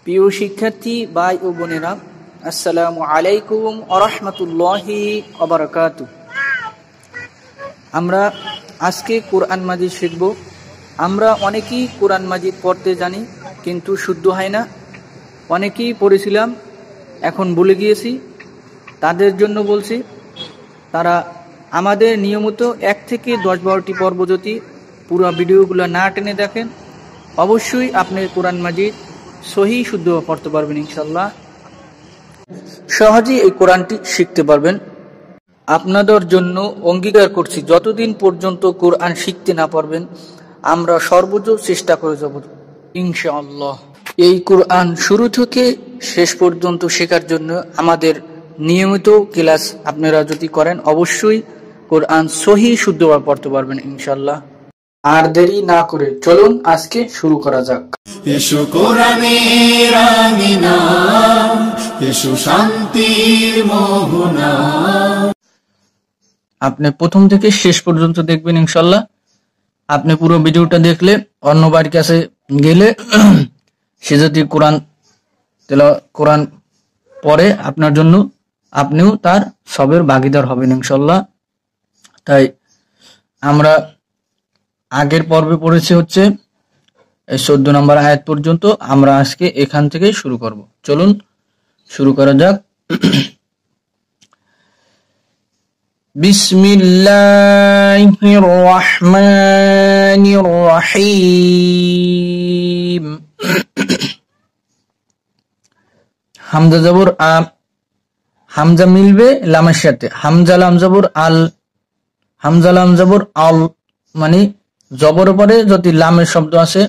প্রিয় শিক্ষার্থী ভাই ও বোনেরা, আসসালামু আলাইকুম ওয়া রাহমাতুল্লাহি ওয়া বারাকাতুহু। আমরা আজকে কোরআন মাজিদ শিখব। আমরা অনেকেই কোরআন মাজিদ পড়তে জানি, কিন্তু শুদ্ধ হয় না। অনেকেই পড়েছিলাম, এখন ভুলে গিয়েছি। তাদের জন্য বলছি, তারা আমাদের নিয়মিত 1 থেকে 10-12টি পর্ব যদি পুরো ভিডিওগুলো না টেনে দেখেন, অবশ্যই আপনি কোরআন মাজিদ সহি শুদ্ধ পড়তে পারবেন ইনশাল্লাহ। সহজেই এই কোরআনটি শিখতে পারবেন। আপনাদের জন্য অঙ্গীকার করছি, যতদিন পর্যন্ত কোরআন শিখতে না পারবেন, আমরা সর্বোচ্চ চেষ্টা করে যাব ইনশাআল্লাহ। এই কোরআন শুরু থেকে শেষ পর্যন্ত শেখার জন্য আমাদের নিয়মিত ক্লাস আপনারা যদি করেন, অবশ্যই কোরআন সহি শুদ্ধভাবে পড়তে পারবেন ইনশাআল্লাহ। আর দেরি না করে চলুন আজকে শুরু করা যাক। এসো কোরআনের আমিনা, এসো শান্তির মোহনা। আপনি প্রথম থেকে শেষ পর্যন্ত দেখবেন ইনশাআল্লাহ। আপনি পুরো ভিডিওটা দেখলে অন্য বাড়ির কাছে গেলে সে যদি কোরআন পড়ে আপনার জন্য, আপনিও তার সবের ভাগীদার হবেন ইনশাআল্লাহ। তাই আমরা আগের পর্বে পড়েছি হচ্ছে 14 নম্বর আয়াত পর্যন্ত। আমরা আজকে এখান থেকে শুরু করব। চলুন শুরু করা যাক। বিসমিল্লাহির রহমানির রহিম। হামজা জবর আ, হামজা মিলবে লামের সাথে। হামজা লাম জবর আল, হামজা লাম জবর আল, মানে জবরের পরে যদি লামের শব্দ আছে,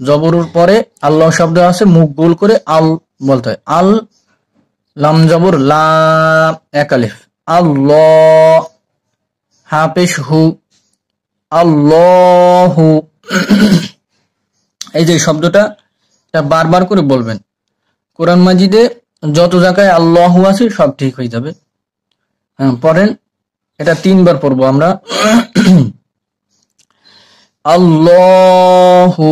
জবরের পরে আল্লাহ শব্দ আছে, মুখ গোল করে আল বলতে হয়। আল লাম জবর লা, এক আলিফ। আল্লাহ, হা পেশ হু, আল্লাহু। এই যে শব্দটা, এটা বারবার করে বলবেন। কোরআন মাজিদে যত জায়গায় আল্লাহু আছে সব ঠিক হয়ে যাবে। পড়েন, এটা 3 বার পড়বো আমরা। আল্লাহু,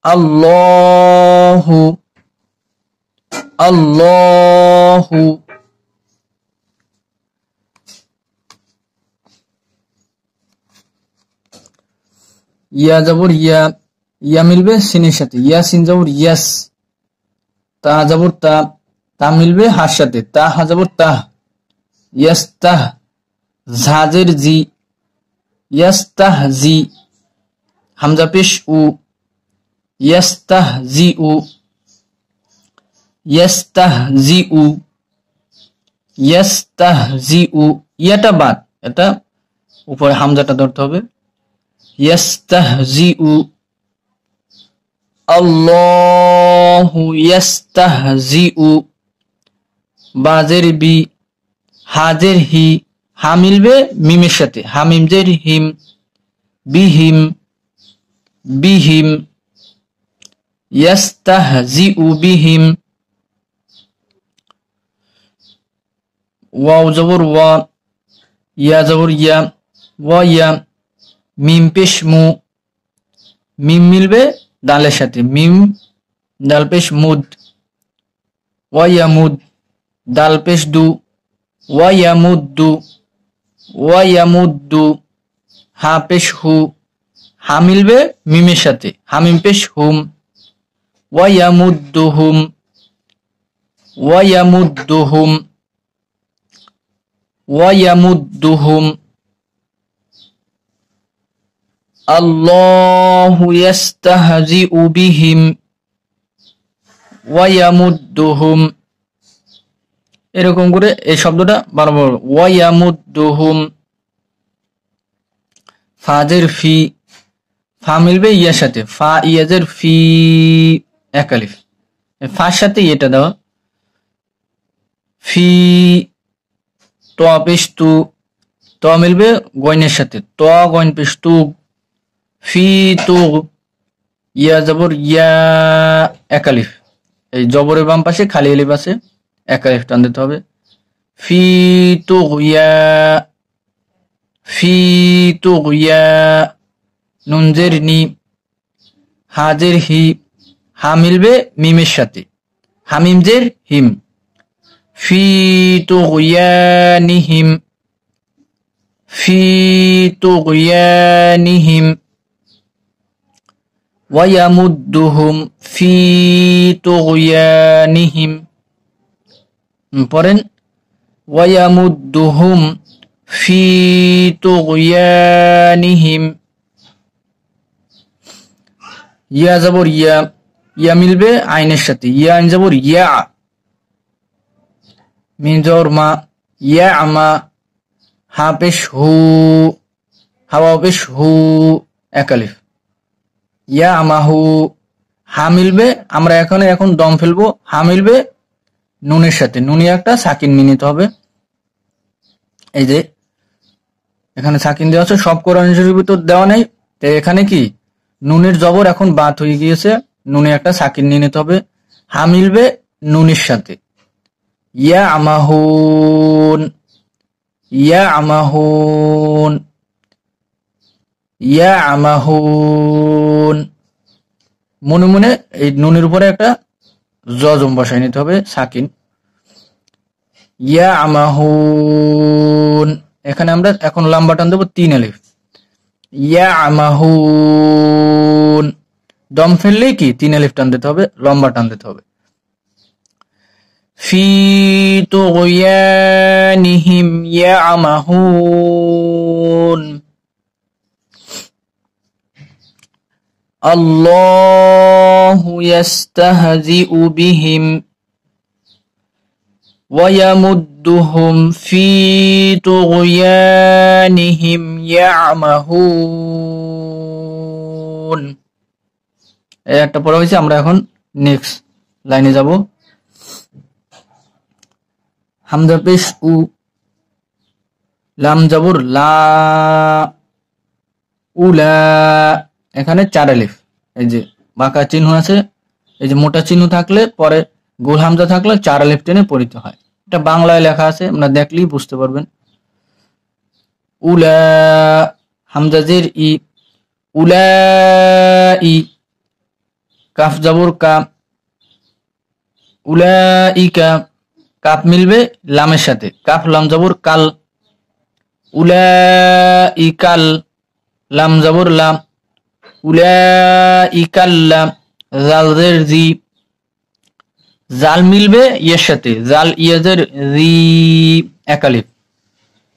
আল্লাহু, আল্লাহু। ইয়া জবর ইয়া, ইয়া মিলবে সিনের সাথে। ইয়া সিন জবর ইয়াস। তা জবর তা, তা মিলবে হার সাথে। তা হা জবর তাহ। ইয়াস্তাহ, ঝাজের জি, ইয়াস্তাহ জি। হামজা পেশ উ, ইয়াস্তাহ জি উ, ইয়াস্তাহ জি উ, ইয়াস্তাহ জি উ। ইয়াটা বাদ, এটা উপরে হামজাটা ধরতে হবে। ইয়াস্তাহ জি উ, আল্লাহু ইয়াস্তাহ জি উ। বাজের বি, হাজের হি, হা মিলবে মিমের সাথে। হামিম জের হিম, বিহিম, বিহিম। ইয়াস্তাহজিউ বিহিম। ওয়াও জবর ওয়া, ইয়া জবর ইয়া, ওয়া ইয়া। মিম পেশ মু, মিম মিলবে দালের সাথে। মিম দাল পেশ মুদ, ওয়া ইয়ামুদ। দাল পেশ দু, ওয়া ইয়ামুদ্দু, ওয়া ইয়ামুদ্দু। হা পেশ হু, হা মিলবে মিমের সাথে। হামিম পেশ হুম, ওয়া ইয়ামুদ্দুহুম, ওয়া ইয়ামুদ্দুহুম, ওয়া ইয়ামুদ্দুহুম। আল্লাহু ইয়াস্তাহজিউ বিহিম, ওয়া ইয়ামুদ্দুহুম। এরকম করে এই শব্দটা বারবার। ওয়া ইয়ামুদ্দুহুম। ফাজের ফি, ফা মিলবে ইয়ার সাথে। ফা ইয়াজের ফি, এক আলিফ। ফার সাথে এটা দাও। ফি, ত পেশ তু, ত মিলবে গয়নের সাথে। ত গয়ন পেশ তু, ফি তু। ইয়া জবর ইয়া, এক আলিফ। এই জবরের বাম পাশে খালি আলিফ আছে, এক আলিফ টান দিতে হবে। ফি তু ইয়া, ফি তু ইয়া। নুনজের নি, হাজের হি, হা মিলবে মিমের সাথে, হামিম জের হিম। ফি তুগয়ানিহিম, ফি তুগয়ানিহিম। ওয়ায়ামুদ্দুহুম ফি তুগয়ানিহিম। পড়েন ওয়ায়ামুদ্দুহুম ফি তুগয়ানিহিম। ইয়া জবর ইয়া, ইয়া মিলবে আইনের সাথে, ইয়া আইন জবর ইয়া। মিম জবর মা, ইয়া আমা। হা পেশ হু, হাওয়া পেশ হু, এক আলিফ। ইয়া আমাহু। হা মিলবে, আমরা এখন দম ফেলবো। হা মিলবে নুনের সাথে, নুনি একটা সাকিন নিয়ে নিতে হবে। এই যে এখানে সাকিন দেওয়া আছে, সব কোরআন শরীফে তো দেওয়া নেই, তো এখানে কি নুনের জবর এখন বাত হয়ে গিয়েছে, নুনে একটা সাকিন নিয়ে নিতে হবে। হা মিলবে নুনের সাথে, ইয়া আমাহুন, ইয়া আমাহুন, ইয়া আমাহুন। মনে মনে এই নুনের উপরে একটা জজম বসাই নিতে হবে, সাকিন। ইয়া আমাহুন। এখানে আমরা এখন লম্বা টান দেবো 3 আলিফ। ইয়া আমাহুন। দম ফেললেই কি 3 আলিফ টান দিতে হবে, লম্বা টান দিতে হবে। ফি তুগয়ানিহিম ইয়ামাহুন। আল্লাহু ইয়াস্তাহজিউ বিহিম ওয়ায়ামুদ্দুহুম ফি তুগয়ানিহিম ইয়ামাহুন। এই একটা পড়া হয়েছে, আমরা এখন নেক্সট লাইনে যাব। হামজা পেশ উ, লাম জবর লা, উলা। এখানে 4 আলিফ। এই যে বাঁকা চিহ্ন আছে, এই যে মোটা চিহ্ন থাকলে পরে গোল হামজা থাকলে 4 আলিফ টেনে পড়িতে হয়। এটা বাংলায় লেখা আছে, আমরা দেখলেই বুঝতে পারবেন। উলা, হামজা জের ই, উলা ই। কাফ জবর কা, উলা ইকা। কাপ মিলবে লামের সাথে, কাফ লাম জবর কাল, উলা ইকাল। লাম জবর লাম, উলা ইকাল্লাম। জাল জের জি, জাল মিলবে ইয়ের সাথে, জাল ইয়েজের জি, এক আলিফ।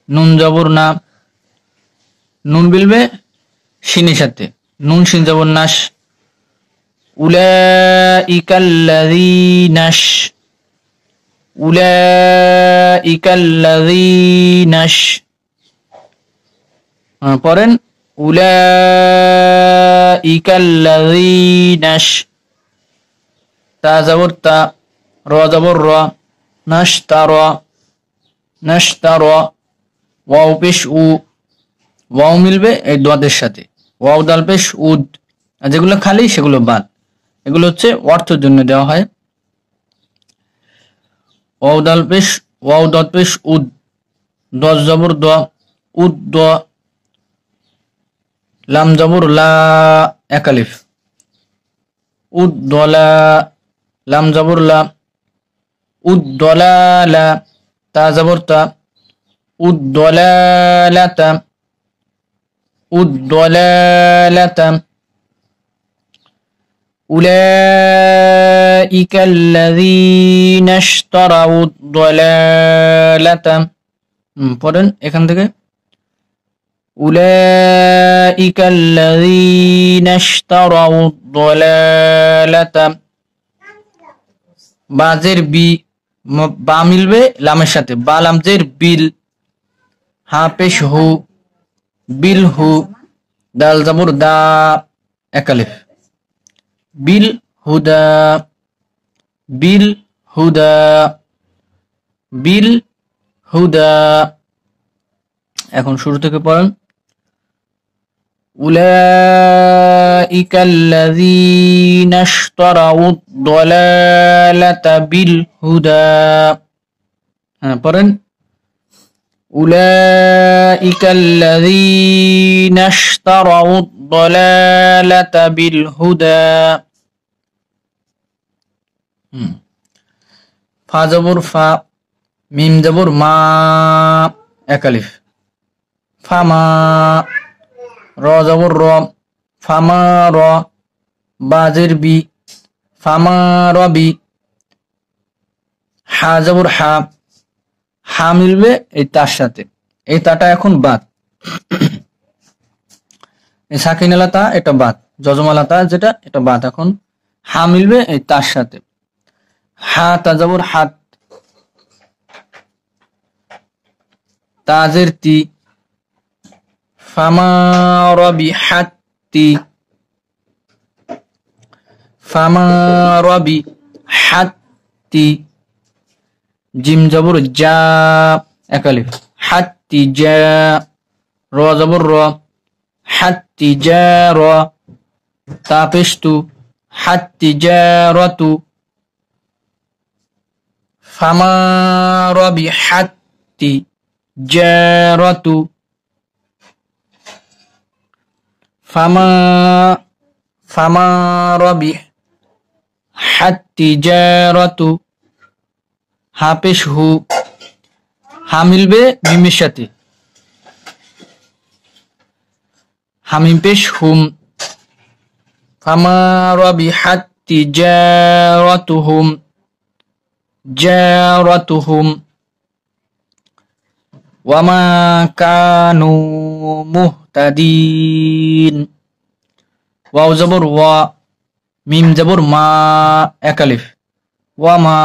নুন জবর না, নুন মিলবে শিনের সাথে, নুন শিন জবর নাশ, উলাইকাল্লাযীনাশ, উলাইকাল্লাযীনাশ। পড়েন উলাইকাল্লাযীনাশ। তা জবর তা, র জবর র, নাশতারা, নাশতারা। ওয়াও পেশ উ, ওয়াও মিলবে এই দোয়াদের সাথে, ওয়াও দাল পেশ উদ। আর যেগুলো খালি সেগুলো বাদ, এগুলো হচ্ছে অর্থের জন্য দেওয়া হয়। ওয়াও দাল পেশ, ওয়াও দত পেশ উদ, দশ জবর দ, উদ দ। লাম জবর লা, এক আলিফ, উদ দলা। লাম জবর লা, উদ দলালা। তা জবর তা, উদ দলালাতা, উদ দলালাতা। উলাইকাল্লাযীনা ইশতারাউদ দলালাতা। পড়েন এখান থেকে উলাইকাল্লাযীনা ইশতারাউদ দলালাতা। বাজের বি, বা মিলবে লামের সাথে, বা লাম জের বিল। হা পেশ হু, বিল হু। দাল জবর দা, এক আলিফ, বিল হুদা, বিল হুদা, বিল হুদা। এখন শুরু থেকে পড়েন উলাইকাল্লাযীনা ইশতারাউদ দলালাতা বিল হুদা। হ্যাঁ পড়েন উলাইকাল্লাযীনা ইশতারাউদ দলালাতা বিল হুদা। ফা জবর ফা, মিম জবর মা, এক আলিফ, ফামা। র জবর র, ফামা র, বাজের বি, ফামা রবি। হা জবর হা, হা মিলবে এই তার সাথে, এই তাটা এখন বাদ। এই সাকিনালা তা এটা বাদ, যজমালা তা যেটা এটা বাদ, এখন হা মিলবে এই তার সাথে। হা তা জবর হাত, তাজের তি, ফামা রবি হাত্তি, ফামা রবি হাত্তি। জিম জবর যা, এক আলিফ, হাত্তি যা। র জবর র, হাত্তি যা র, তা পেশ তু, হাত্তি যা রতু। ফামা রবি হাত্তি যা রতু। ফামা রবি হাত্তি যা রতু। হা পেশ হু, হা মিলবে মিমের সাথে, হামিম পেশ হুম। ফামা রবি হাত্তি জারাতুহুম, জারাতুহুম। ওয়ামা কানু মুহতাদিন। ওয়াও জবর ওয়া, মিম জবর মা, এক আলিফ, ওয়ামা।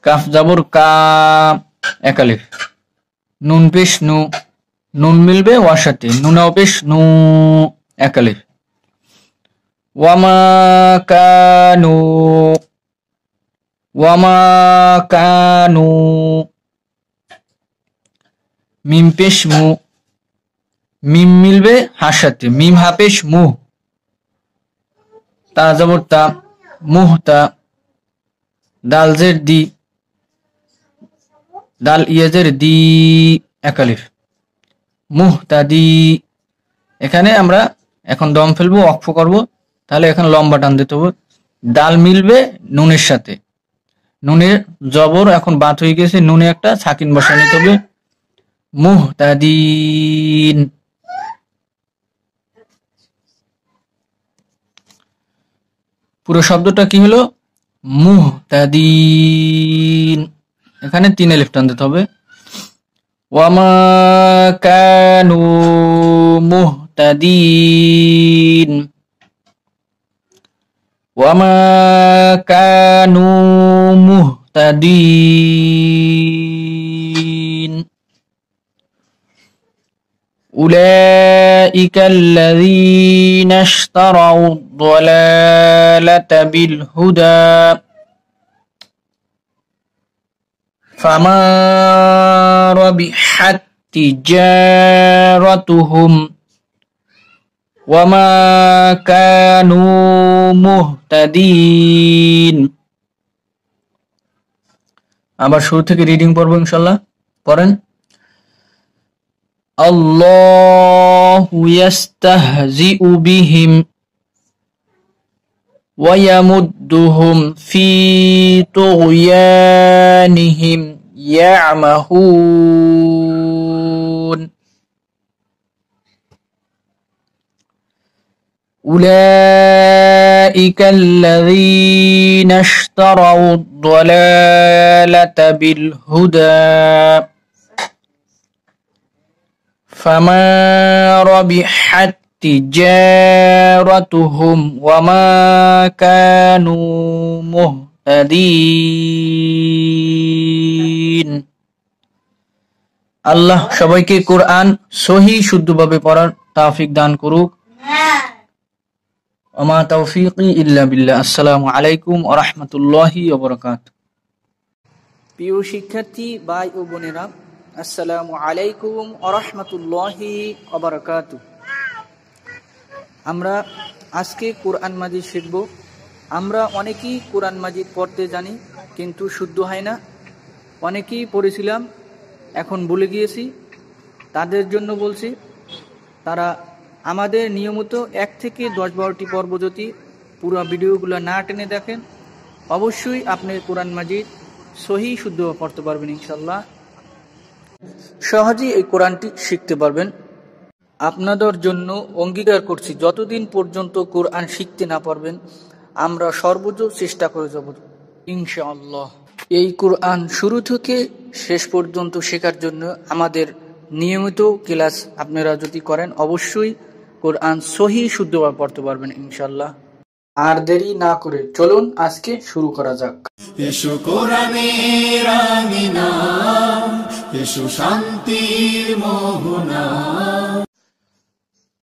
কাফ জবর কা, এক আলিফ, নুন পেশ নু, নুন মিলবে ওয়ার সাথে, নুনাও পেশ নু, এক আলিফ। ওয়ামা কানু, ওয়ামা কানু। মিম পেশ মু, মিম মিলবে হার সাথে, মিম হা পেশ মু। তা জবর তা, মুহতা। দাল জের দি, দাল ইয়েজের দি, এক আলিফ, মুহতাদি। এখানে আমরা এখন দম ফেলবো, ওয়াকফ করব, তাহলে এখানে লম্বা টান দিতে হবে। দাল মিলবে নুনের সাথে, নুনের জবর এখন বাত হয়ে গেছে, নুনে একটা সাকিন বসা নিতে হবে, মুহতাদিন। পুরো শব্দটা কি হলো? মুহতাদিন। এখানে 3 আলিফ টান দিতে হবে। ওয়ামা কানু মুহতাদিন, ওয়ামা কানু মুহতাদিন। উলাইকা আল্লাযীনা ইশতারাউ আদ-দালালাতা বিল হুদা ফামা রাবিহাত তিজারাতুহুম ওয়ামা কানু মুহতাদিন। আবার শুরু থেকে রিডিং পড়বো ইনশাআল্লাহ। পড়েন। আল্লাহু ইয়াস্তাহজিউ বিহিম ওয়া ইয়ামুদ্দুহুম ফি তুগয়ানিহিম ইয়ামাহুন। উলাইকা আল্লাযীনা ইশতারাউ আদ-দালালাতা বিল হুদা ফামা রাবিহাত তিজারাতুহুম ওয়ামা কানু মুহতাদিন। আল্লাহ সবাইকে কোরআন সহি শুদ্ধভাবে পড়ার তৌফিক দান করুক। ওমা তৌফিকি ইল্লা বিল্লাহ। আসসালামু আলাইকুম ওয়া রাহমাতুল্লাহি ওয়া বারাকাতুহু। প্রিয় শিক্ষার্থী ভাই ও বোনেরা, আসসালামু আলাইকুম ওয়া রাহমাতুল্লাহি ওয়া বারাকাতুহু। আমরা আজকে কোরআন মাজিদ শিখব। আমরা অনেকেই কোরআন মাজিদ পড়তে জানি, কিন্তু শুদ্ধ হয় না। অনেকেই পড়েছিলাম, এখন ভুলে গিয়েছি। তাদের জন্য বলছি, তারা আমাদের নিয়মিত 1 থেকে 10-12টি পর্ব যদি পুরো ভিডিওগুলো না টেনে দেখেন, অবশ্যই আপনি কোরআন মাজিদ সহি শুদ্ধ পড়তে পারবেন ইনশাল্লাহ। সহজেই এই কোরআনটি শিখতে পারবেন। আপনাদের জন্য অঙ্গীকার করছি, যতদিন পর্যন্ত কোরআন শিখতে না পারবেন আমরা সর্বোচ্চ চেষ্টা করে যাব ইনশাআল্লাহ। এই কোরআন শুরু থেকে শেষ পর্যন্ত শেখার জন্য আমাদের নিয়মিত ক্লাস আপনারা যদি করেন অবশ্যই কোরআন সহি শুদ্ধভাবে পড়তে পারবেন ইনশাআল্লাহ। আর দেরি না করে চলুন আজকে শুরু করা যাক। এসো কোরআনের আঙিনা, এসো শান্তির মোহনা।